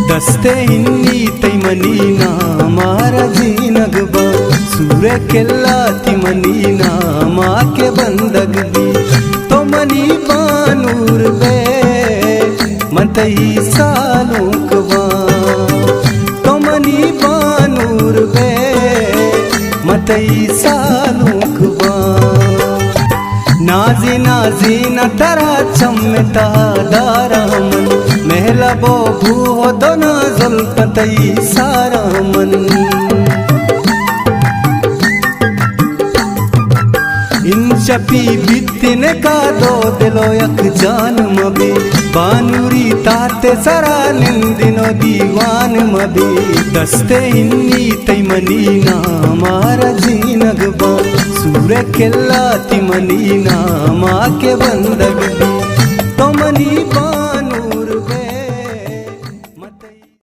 दस्ते हिन्नी तैमनीना मारा जीनगबा सूर्य केल्ला तिमनीना माँ के बंदगदी तो मनी बानूर बे मतई सालूकबा तो मनी बानूर बे मतई सालूकबा नाजी नाजी न तरा चमता दारमन महला बो भू दोना जुल्फतई सारमन इन चपी बितिन का दो दिलो यक जान मबी बानूरी ताते सरा निंदिनो दीवान मबी दस्ते हिन्नी तैमनीना मारा जीनगबा सूर्य केल्ला तिमनीना माँ के बंदगदी तो मनी बा